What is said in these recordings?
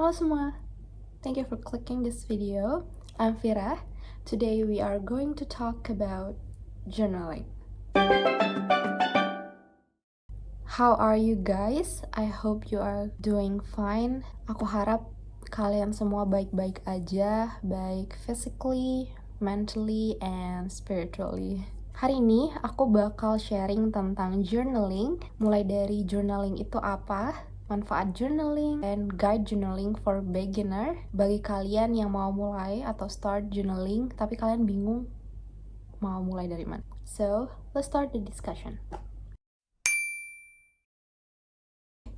Halo semua, thank you for clicking this video. I'm Fira. Today we are going to talk about journaling. How are you guys? I hope you are doing fine. Aku harap kalian semua baik-baik aja, baik physically, mentally, and spiritually. Hari ini aku bakal sharing tentang journaling, mulai dari journaling itu apa, manfaat journaling, and guide journaling for beginner. Bagi kalian yang mau mulai atau start journaling, tapi kalian bingung mau mulai dari mana. So, let's start the discussion.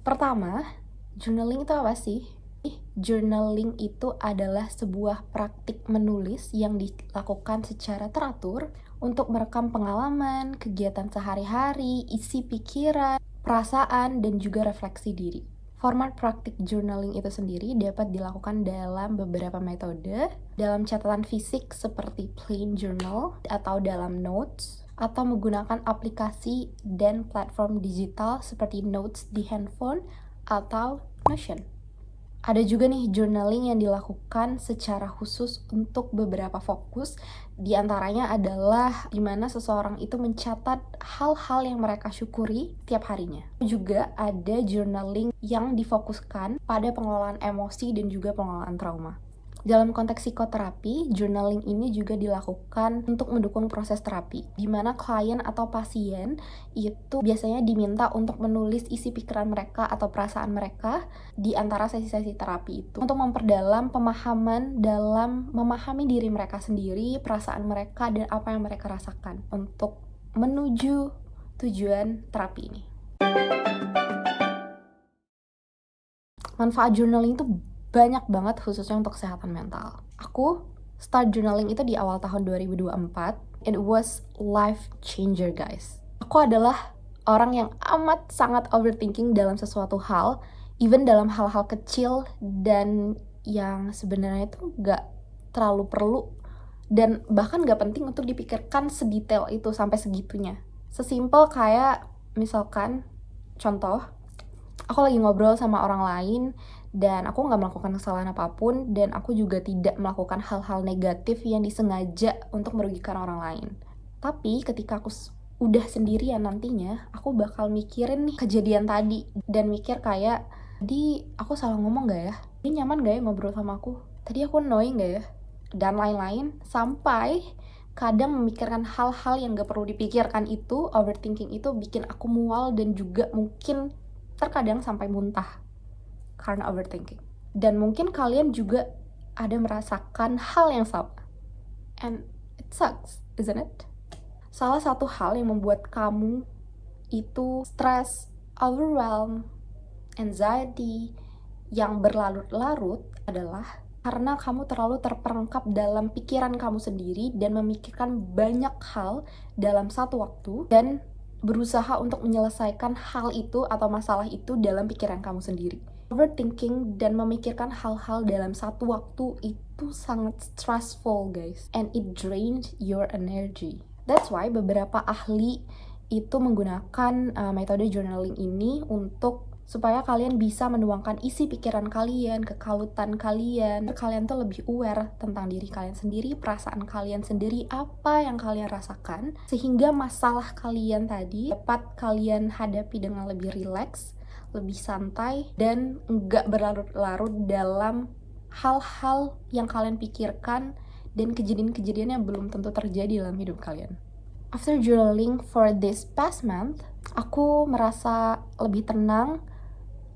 Pertama, journaling itu apa sih? Journaling itu adalah sebuah praktik menulis yang dilakukan secara teratur untuk merekam pengalaman, kegiatan sehari-hari, isi pikiran, perasaan, dan juga refleksi diri. Format praktik journaling itu sendiri dapat dilakukan dalam beberapa metode, dalam catatan fisik seperti plain journal atau dalam notes, atau menggunakan aplikasi dan platform digital seperti notes di handphone atau Notion. Ada juga nih journaling yang dilakukan secara khusus untuk beberapa fokus. Di antaranya adalah di mana seseorang itu mencatat hal-hal yang mereka syukuri tiap harinya. Juga ada journaling yang difokuskan pada pengelolaan emosi dan juga pengelolaan trauma. Dalam konteks psikoterapi, journaling ini juga dilakukan untuk mendukung proses terapi, di mana klien atau pasien itu biasanya diminta untuk menulis isi pikiran mereka atau perasaan mereka di antara sesi-sesi terapi itu, untuk memperdalam pemahaman dalam memahami diri mereka sendiri, perasaan mereka, dan apa yang mereka rasakan untuk menuju tujuan terapi ini. Manfaat journaling itu banyak banget, khususnya untuk kesehatan mental. Aku start journaling itu di awal tahun 2024. It was life changer, guys. Aku adalah orang yang amat sangat overthinking dalam sesuatu hal, even dalam hal-hal kecil dan yang sebenarnya itu gak terlalu perlu dan bahkan gak penting untuk dipikirkan sedetail itu sampai segitunya. Sesimpel kayak misalkan, contoh, aku lagi ngobrol sama orang lain dan aku nggak melakukan kesalahan apapun, dan aku juga tidak melakukan hal-hal negatif yang disengaja untuk merugikan orang lain. Tapi ketika aku udah sendirian nantinya, aku bakal mikirin nih kejadian tadi dan mikir kayak, tadi aku salah ngomong gak ya? Ini nyaman gak ya ngobrol sama aku? Tadi aku annoying gak ya? Dan lain-lain, sampai kadang memikirkan hal-hal yang gak perlu dipikirkan itu, overthinking itu bikin aku mual dan juga mungkin terkadang sampai muntah karena overthinking. Dan mungkin kalian juga ada merasakan hal yang sama. And it sucks, isn't it? Salah satu hal yang membuat kamu itu stres, overwhelmed, anxiety yang berlarut-larut adalah karena kamu terlalu terperangkap dalam pikiran kamu sendiri dan memikirkan banyak hal dalam satu waktu dan berusaha untuk menyelesaikan hal itu atau masalah itu dalam pikiran kamu sendiri. Overthinking dan memikirkan hal-hal dalam satu waktu itu sangat stressful, guys, and it drains your energy. That's why beberapa ahli itu menggunakan metode journaling ini untuk supaya kalian bisa menuangkan isi pikiran kalian, kekalutan kalian. Kalian tuh lebih aware tentang diri kalian sendiri, perasaan kalian sendiri, apa yang kalian rasakan, sehingga masalah kalian tadi dapat kalian hadapi dengan lebih rileks, lebih santai, dan nggak berlarut-larut dalam hal-hal yang kalian pikirkan dan kejadian-kejadian yang belum tentu terjadi dalam hidup kalian. After journaling for this past month, aku merasa lebih tenang,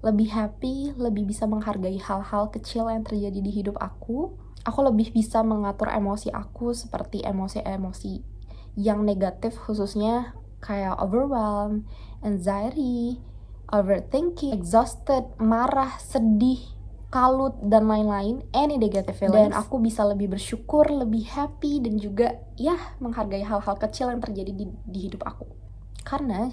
lebih happy, lebih bisa menghargai hal-hal kecil yang terjadi di hidup aku. Aku lebih bisa mengatur emosi aku, seperti emosi-emosi yang negatif, khususnya kayak overwhelmed, anxiety, overthinking, exhausted, marah, sedih, kalut, dan lain-lain, any negative feelings. Dan aku bisa lebih bersyukur, lebih happy, dan juga menghargai hal-hal kecil yang terjadi di hidup aku. Karena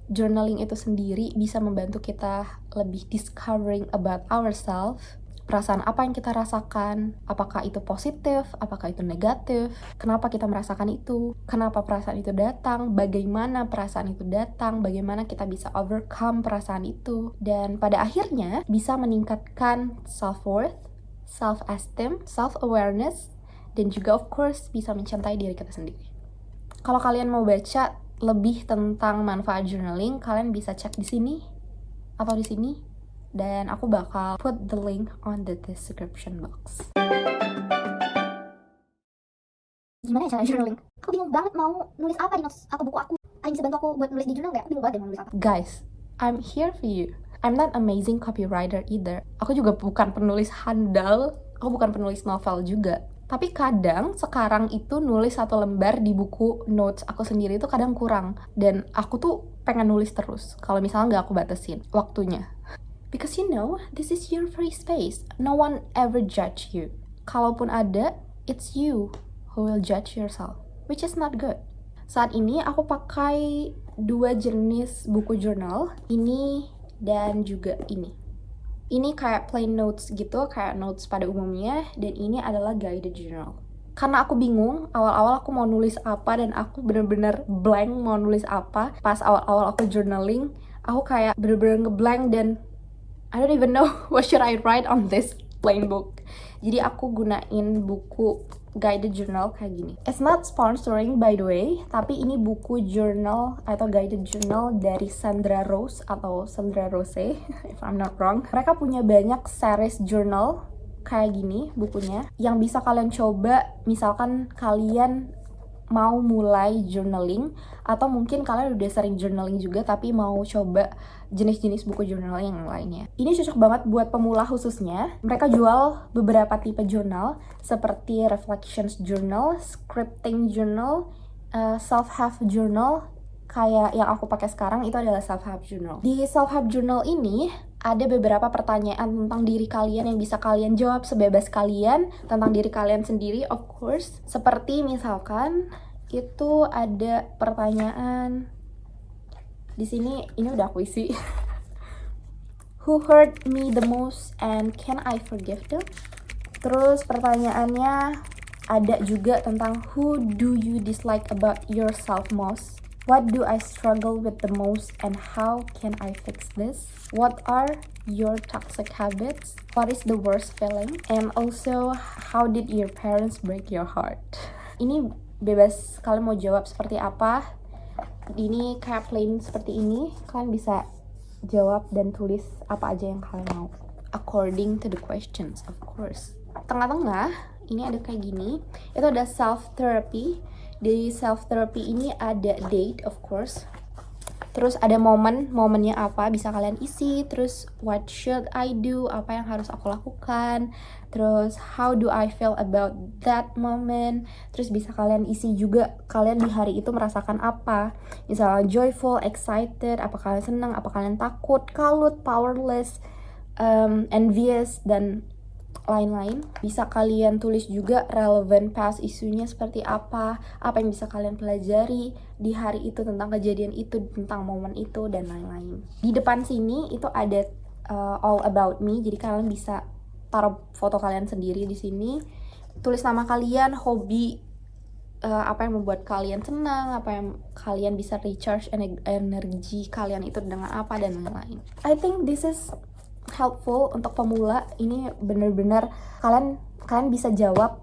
journaling itu sendiri bisa membantu kita lebih discovering about ourselves, perasaan apa yang kita rasakan, apakah itu positif, apakah itu negatif, kenapa kita merasakan itu, kenapa perasaan itu datang, bagaimana perasaan itu datang, bagaimana kita bisa overcome perasaan itu, dan pada akhirnya bisa meningkatkan self-worth, self-esteem, self-awareness, dan juga of course bisa mencintai diri kita sendiri. Kalau kalian mau baca lebih tentang manfaat journaling, kalian bisa cek di sini atau di sini. Dan aku bakal put the link on the description box. Gimana ya cara journaling? Aku bingung banget mau nulis apa di notes atau buku aku. Ada yang bisa bantu aku buat nulis di jurnal nggak? Aku bingung banget deh mau nulis apa. Guys, I'm here for you. I'm not amazing copywriter either. Aku juga bukan penulis handal, aku bukan penulis novel juga. Tapi kadang sekarang itu nulis satu lembar di buku notes aku sendiri itu kadang kurang. Dan aku tuh pengen nulis terus. Kalau misalnya nggak aku batasin waktunya. Because you know, this is your free space. No one ever judge you. Kalaupun ada, it's you who will judge yourself, which is not good. Saat ini aku pakai 2 jenis buku jurnal, ini dan juga ini. Ini kayak plain notes gitu, kayak notes pada umumnya, dan ini adalah guided journal. Karena aku bingung, awal-awal aku mau nulis apa dan aku bener-bener blank mau nulis apa. Pas awal-awal aku journaling, aku kayak bener-bener ngeblank dan I don't even know what should I write on this plain book. Jadi aku gunain buku guided journal kayak gini. It's not sponsoring by the way, tapi ini buku journal atau guided journal dari Sandra Rose atau Sandra Rose, if I'm not wrong. Mereka punya banyak series journal kayak gini bukunya yang bisa kalian coba. Misalkan kalian mau mulai journaling atau mungkin kalian udah sering journaling juga tapi mau coba jenis-jenis buku journaling yang lainnya. Ini cocok banget buat pemula khususnya. Mereka jual beberapa tipe jurnal seperti reflections journal, scripting journal, self-help journal. Kayak yang aku pakai sekarang itu adalah self-help journal. Di self-help journal ini ada beberapa pertanyaan tentang diri kalian yang bisa kalian jawab sebebas kalian tentang diri kalian sendiri, of course. Seperti misalkan itu ada pertanyaan di sini, ini udah aku isi. Who hurt me the most and can I forgive them? Terus pertanyaannya ada juga tentang who do you dislike about yourself most? What do I struggle with the most and how can I fix this? What are your toxic habits? What is the worst feeling? And also, how did your parents break your heart? Ini bebas kalian mau jawab seperti apa. Ini kayak plain seperti ini. Kalian bisa jawab dan tulis apa aja yang kalian mau. According to the questions, of course. Tengah-tengah, ini ada kayak gini. Itu ada self-therapy. Di self-therapy ini ada date, of course. Terus ada momennya apa, bisa kalian isi. Terus, what should I do, apa yang harus aku lakukan. Terus, how do I feel about that moment. Terus bisa kalian isi juga, kalian di hari itu merasakan apa. Misalnya joyful, excited, apa kalian senang, apa kalian takut, kalut, powerless, envious, dan lain-lain. Bisa kalian tulis juga relevant past isunya seperti apa yang bisa kalian pelajari di hari itu tentang kejadian itu, tentang momen itu, dan lain-lain. Di depan sini itu ada all about me, jadi kalian bisa taruh foto kalian sendiri di sini, tulis nama kalian, hobi, apa yang membuat kalian senang, apa yang kalian bisa recharge energi kalian itu dengan apa, dan lain-lain. I think this is helpful untuk pemula. Ini bener-bener kalian bisa jawab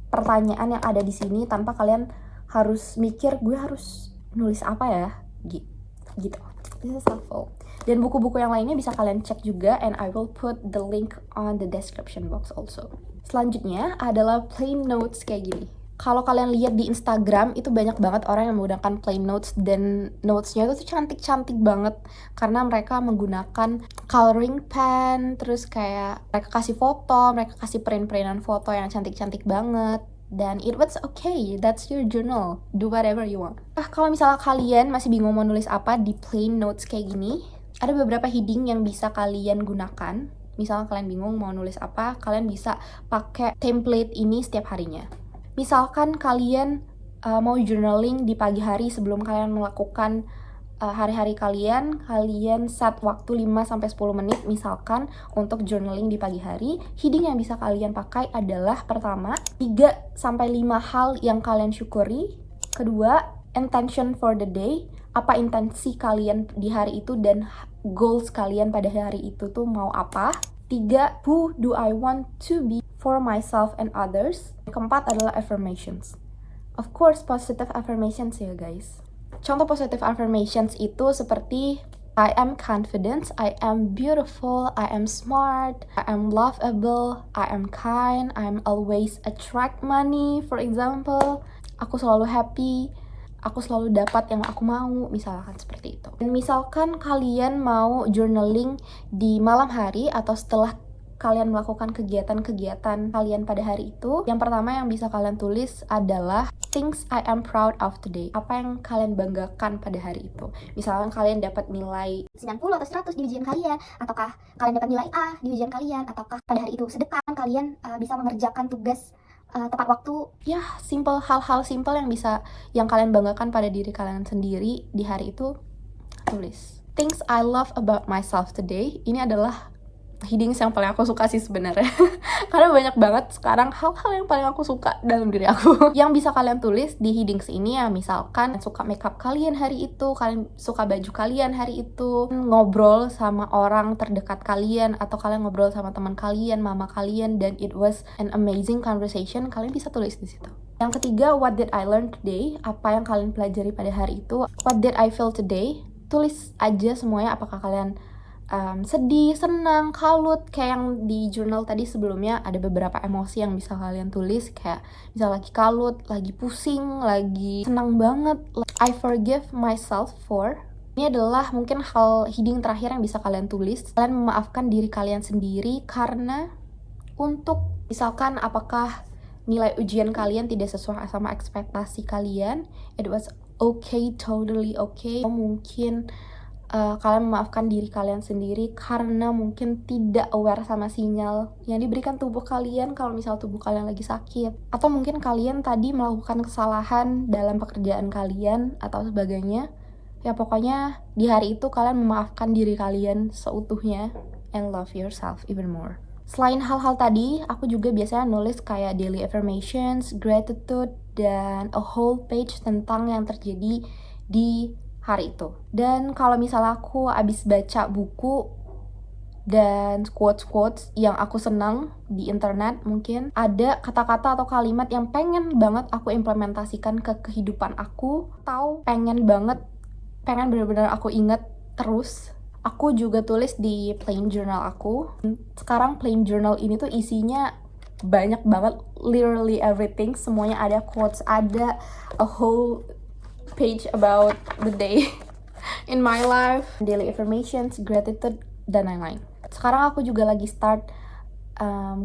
pertanyaan yang ada di sini tanpa kalian harus mikir gue harus nulis apa ya gitu. This is helpful. Dan buku-buku yang lainnya bisa kalian cek juga, and I will put the link on the description box also. Selanjutnya adalah plain notes kayak gini. Kalau kalian lihat di Instagram, itu banyak banget orang yang menggunakan plain notes, dan notes-nya itu tuh cantik-cantik banget karena mereka menggunakan coloring pen, terus kayak mereka kasih foto, mereka kasih print-printan foto yang cantik-cantik banget. Dan it was okay, that's your journal, do whatever you want. Kalau misalnya kalian masih bingung mau nulis apa di plain notes kayak gini, ada beberapa heading yang bisa kalian gunakan. Misalnya kalian bingung mau nulis apa, kalian bisa pakai template ini setiap harinya. Misalkan kalian mau journaling di pagi hari sebelum kalian melakukan hari-hari kalian set waktu 5-10 menit misalkan untuk journaling di pagi hari. Heading yang bisa kalian pakai adalah pertama, 3-5 hal yang kalian syukuri. Kedua, intention for the day, apa intensi kalian di hari itu dan goals kalian pada hari itu tuh mau apa. 3, who do I want to be for myself and others. Keempat adalah affirmations. Of course, positive affirmations ya guys. Contoh positive affirmations itu seperti I am confident, I am beautiful, I am smart, I am lovable, I am kind, I am always attract money, for example. Aku selalu happy, aku selalu dapat yang aku mau, misalkan seperti itu. Dan misalkan kalian mau journaling di malam hari atau setelah kalian melakukan kegiatan-kegiatan kalian pada hari itu, yang pertama yang bisa kalian tulis adalah things I am proud of today. Apa yang kalian banggakan pada hari itu. Misalkan kalian dapat nilai 90 atau 100 di ujian kalian, ataukah kalian dapat nilai A di ujian kalian, ataukah pada hari itu sedekah kalian bisa mengerjakan tugas tepat waktu. Ya, hal-hal simple yang kalian banggakan pada diri kalian sendiri di hari itu, tulis. Things I love about myself today. Ini adalah headings yang paling aku suka sih sebenarnya. Karena banyak banget sekarang hal-hal yang paling aku suka dalam diri aku. Yang bisa kalian tulis di headings ini ya, misalkan suka makeup kalian hari itu, kalian suka baju kalian hari itu, ngobrol sama orang terdekat kalian, atau kalian ngobrol sama teman kalian, mama kalian, dan it was an amazing conversation, kalian bisa tulis di situ. Yang ketiga, what did I learn today? Apa yang kalian pelajari pada hari itu? What did I feel today? Tulis aja semuanya, apakah kalian sedih, senang, kalut. Kayak yang di jurnal tadi sebelumnya, ada beberapa emosi yang bisa kalian tulis, kayak misal lagi kalut, lagi pusing, lagi senang banget. I forgive myself for. Ini adalah mungkin heading terakhir yang bisa kalian tulis. Kalian memaafkan diri kalian sendiri karena untuk misalkan apakah nilai ujian kalian tidak sesuai sama ekspektasi kalian, it was okay, totally okay. Mungkin kalian memaafkan diri kalian sendiri karena mungkin tidak aware sama sinyal yang diberikan tubuh kalian kalau misal tubuh kalian lagi sakit. Atau mungkin kalian tadi melakukan kesalahan dalam pekerjaan kalian atau sebagainya. Ya pokoknya di hari itu kalian memaafkan diri kalian seutuhnya and love yourself even more. Selain hal-hal tadi, aku juga biasanya nulis kayak daily affirmations, gratitude, dan a whole page tentang yang terjadi di hari itu. Dan kalau misalnya aku abis baca buku dan quotes-quotes yang aku senang di internet, mungkin ada kata-kata atau kalimat yang pengen banget aku implementasikan ke kehidupan aku, atau pengen benar-benar aku inget terus, aku juga tulis di plain journal aku. Sekarang plain journal ini tuh isinya banyak banget, literally everything. Semuanya ada quotes, ada a whole page about the day in my life, daily affirmations, gratitude, dan lain-lain. Sekarang aku juga lagi start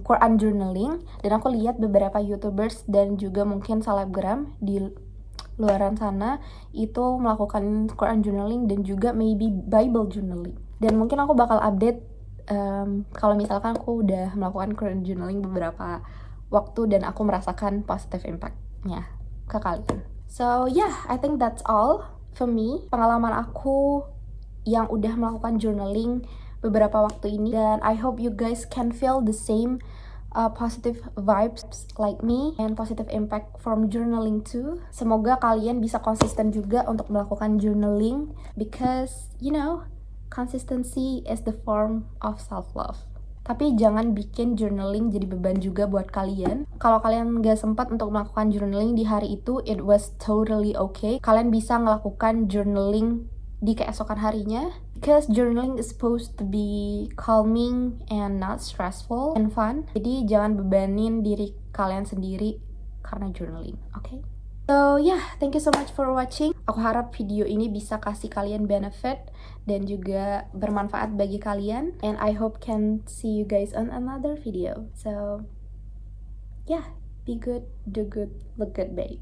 Quran journaling, dan aku lihat beberapa YouTubers dan juga mungkin selebgram di luaran sana itu melakukan Quran journaling dan juga maybe Bible journaling. Dan mungkin aku bakal update kalau misalkan aku udah melakukan Quran journaling beberapa waktu dan aku merasakan positive impact-nya ke kalian. So yeah, I think that's all for me. Pengalaman aku yang udah melakukan journaling beberapa waktu ini, dan I hope you guys can feel the same positive vibes like me and positive impact from journaling too. Semoga kalian bisa konsisten juga untuk melakukan journaling, because you know, consistency is the form of self-love. Tapi jangan bikin journaling jadi beban juga buat kalian. Kalau kalian gak sempat untuk melakukan journaling di hari itu, it was totally okay. Kalian bisa melakukan journaling di keesokan harinya, because journaling is supposed to be calming and not stressful and fun. Jadi jangan bebanin diri kalian sendiri karena journaling, okay? So yeah, thank you so much for watching. Aku harap video ini bisa kasih kalian benefit dan juga bermanfaat bagi kalian. And I hope can see you guys on another video. So yeah, be good, do good, look good, babe.